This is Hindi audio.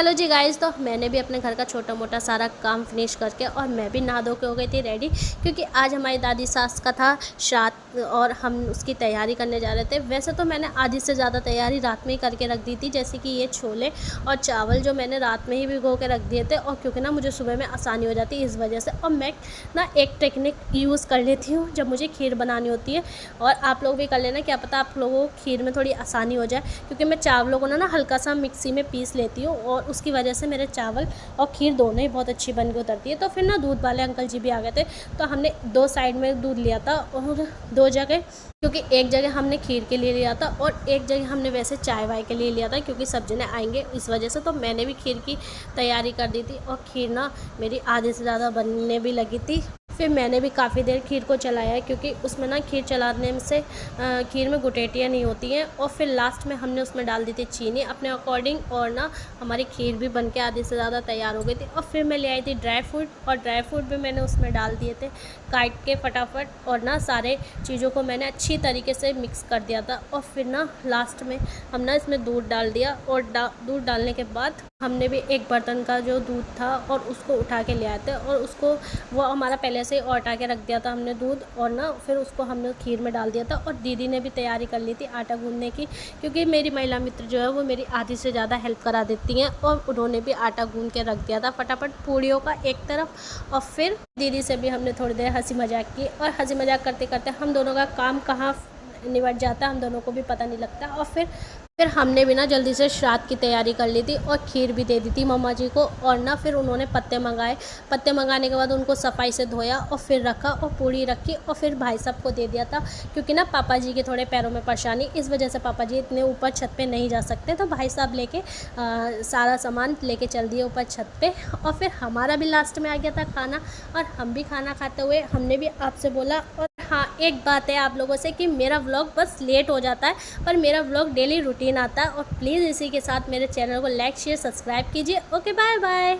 हेलो जी गाइस, तो मैंने भी अपने घर का छोटा मोटा सारा काम फिनिश करके और मैं भी नहा धो के हो गई थी रेडी, क्योंकि आज हमारी दादी सास का था श्राद्ध और हम उसकी तैयारी करने जा रहे थे। वैसे तो मैंने आधी से ज़्यादा तैयारी रात में ही करके रख दी थी, जैसे कि ये छोले और चावल जो मैंने रात में ही भिगो के रख दिए थे, और क्योंकि ना मुझे सुबह में आसानी हो जाती है इस वजह से। और मैं ना एक टेक्निक यूज़ कर लेती हूँ जब मुझे खीर बनानी होती है, और आप लोग भी कर लेना, क्या पता आप लोगों को खीर में थोड़ी आसानी हो जाए, क्योंकि मैं चावलों को ना हल्का सा मिक्सी में पीस लेती हूँ और उसकी वजह से मेरे चावल और खीर दोनों ही बहुत अच्छी बन के उतरती है। तो फिर ना दूध वाले अंकल जी भी आ गए थे, तो हमने दो साइड में दूध लिया था और दो जगह, क्योंकि एक जगह हमने खीर के लिए लिया था और एक जगह हमने वैसे चाय वाय के लिए लिया था, क्योंकि सब जने आएंगे इस वजह से। तो मैंने भी खीर की तैयारी कर दी थी और खीर ना मेरी आधे से ज़्यादा बनने भी लगी थी। फिर मैंने भी काफ़ी देर खीर को चलाया है, क्योंकि उसमें ना खीर चलाने से खीर में गुटेटियाँ नहीं होती हैं। और फिर लास्ट में हमने उसमें डाल दी थी चीनी अपने अकॉर्डिंग, और ना हमारी खीर भी बनके आधे से ज़्यादा तैयार हो गई थी। और फिर मैं ले आई थी ड्राई फ्रूट, और ड्राई फ्रूट भी मैंने उसमें डाल दिए थे काट के फटाफट, और ना सारे चीज़ों को मैंने अच्छी तरीके से मिक्स कर दिया था। और फिर ना लास्ट में हम ना इसमें दूध डाल दिया, और दूध डालने के बाद हमने भी एक बर्तन का जो दूध था और उसको उठा के ले आए थे, और उसको वो हमारा पहले से उठा के रख दिया था हमने दूध, और ना फिर उसको हमने खीर में डाल दिया था। और दीदी ने भी तैयारी कर ली थी आटा गूंदने की, क्योंकि मेरी महिला मित्र जो है वो मेरी आधी से ज़्यादा हेल्प करा देती हैं, और उन्होंने भी आटा गूंद के रख दिया था फटाफट पूड़ियों का एक तरफ। और फिर दीदी से भी हमने थोड़ी देर हंसी मजाक की, और हंसी मजाक करते करते हम दोनों का काम कहाँ निपट जाता है हम दोनों को भी पता नहीं लगता। और फिर हमने भी ना जल्दी से श्राद्ध की तैयारी कर ली थी और खीर भी दे दी थी मम्मा जी को। और ना फिर उन्होंने पत्ते मंगाए, पत्ते मंगाने के बाद उनको सफाई से धोया और फिर रखा और पूड़ी रखी, और फिर भाई साहब को दे दिया था, क्योंकि ना पापा जी के थोड़े पैरों में परेशानी, इस वजह से पापा जी इतने ऊपर छत पे नहीं जा सकते, तो भाई साहब लेके सारा सामान लेके चल दिए ऊपर छत पे। और फिर हमारा भी लास्ट में आ गया था खाना, और हम भी खाना खाते हुए हमने भी आपसे बोला। और हाँ, एक बात है आप लोगों से कि मेरा व्लॉग बस लेट हो जाता है, पर मेरा व्लॉग डेली रूटीन आता है। और प्लीज़ इसी के साथ मेरे चैनल को लाइक शेयर सब्सक्राइब कीजिए। Okay, bye bye.